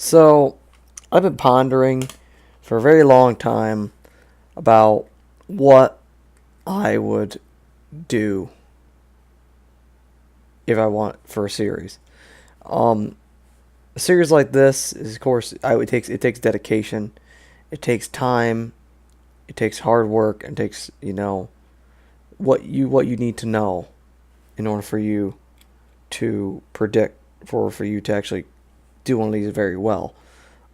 So, I've been pondering for a very long time about what I would do if I want for a series. Um, a series like this is, of course, it takes dedication, it takes time, it takes hard work, and it takes what you need to know in order for you to predict for you to actually do one of these very well.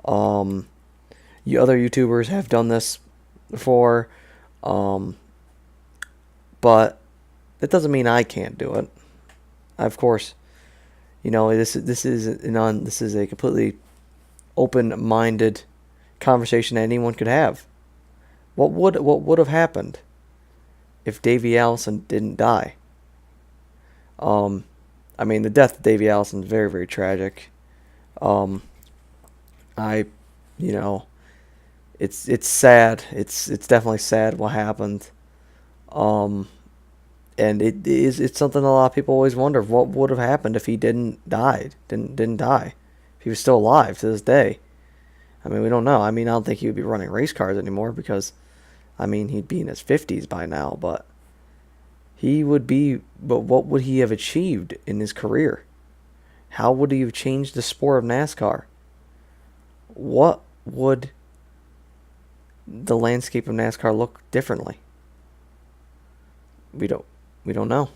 Um, you other YouTubers have done this before, um, but that doesn't mean I can't do it. Of course, this is a completely open-minded conversation that anyone could have. What would have happened if Davey Allison didn't die? Um, I mean, the death of Davey Allison is very, very tragic. Um, I, you know, it's sad. It's definitely sad what happened. Um, and it's something a lot of people always wonder what would have happened if he didn't die, if he was still alive to this day. I mean, we don't know. I mean, I don't think he would be running race cars anymore because, I mean, he'd be in his 50s by now, but but what would he have achieved in his career? How would he have changed the sport of NASCAR? What would the landscape of NASCAR look differently? We don't we don't know,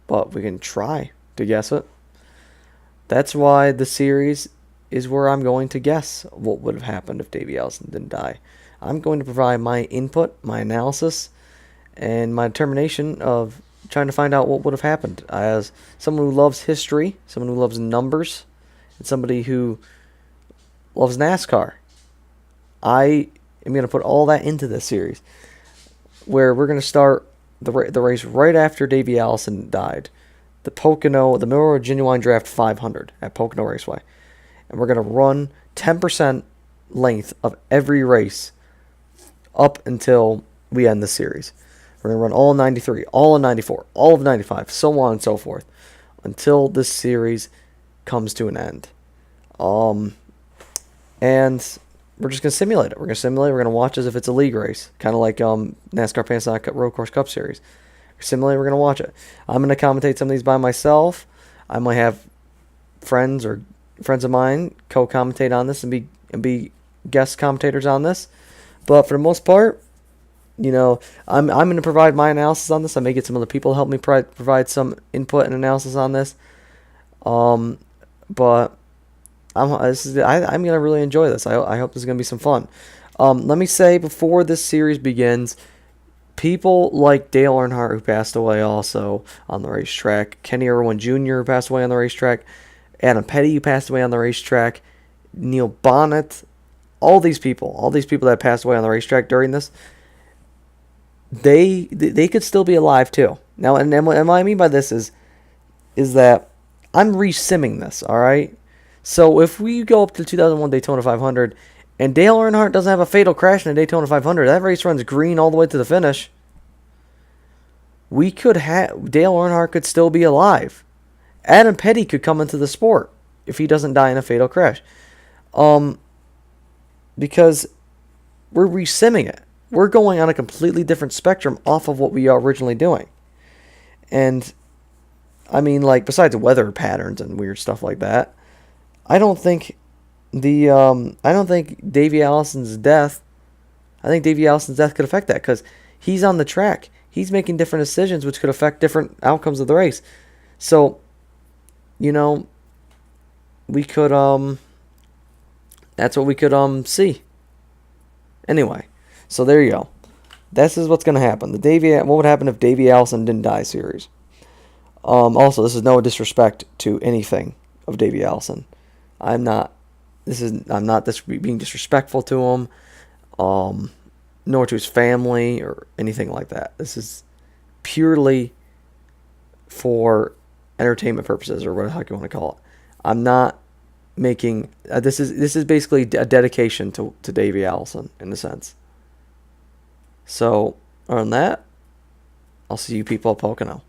but we can try to guess it. That's why the series is where I'm going to guess what would have happened if Davey Allison didn't die. I'm going to provide my input, my analysis, and my determination of trying to find out what would have happened. As someone who loves history, someone who loves numbers, and somebody who loves NASCAR, I am going to put all that into this series, where we're going to start the race right after Davey Allison died. The Milroy Genuine Draft 500 at Pocono Raceway. And we're going to run 10% length of every race up until we end the series. We're going to run all in 93, all in 94, all of 95, so on and so forth, until this series comes to an end. And we're just going to simulate it. We're going to watch as if it's a league race, kind of like NASCAR Panasonic Road Course Cup Series. We're going to watch it. I'm going to commentate some of these by myself. I might have friends of mine co-commentate on this and be guest commentators on this. But for the most part, I'm going to provide my analysis on this. I may get some other people to help me provide some input and analysis on this. But I'm going to really enjoy this. I hope this is going to be some fun. Let me say before this series begins, people like Dale Earnhardt, who passed away also on the racetrack, Kenny Irwin Jr., who passed away on the racetrack, Adam Petty, who passed away on the racetrack, Neil Bonnet, all these people that passed away on the racetrack during this, they could still be alive too. Now, and what I mean by this is that I'm re-simming this, all right? So if we go up to the 2001 Daytona 500 and Dale Earnhardt doesn't have a fatal crash in the Daytona 500, that race runs green all the way to the finish, Dale Earnhardt could still be alive. Adam Petty could come into the sport if he doesn't die in a fatal crash. Because we're re-simming it. We're going on a completely different spectrum off of what we are originally doing. And, I mean, like, besides weather patterns and weird stuff like that, I don't think Davey Allison's death, could affect that, because he's on the track. He's making different decisions which could affect different outcomes of the race. So, we could, that's what we could, see. Anyway, so there you go. This is what's going to happen. What would happen if Davey Allison didn't die series. Also, this is no disrespect to anything of Davey Allison. I'm not being disrespectful to him, nor to his family or anything like that. This is purely for entertainment purposes, or what the heck you want to call it. I'm not making this is basically a dedication to Davey Allison in a sense. So, other than that, I'll see you people at Pocono.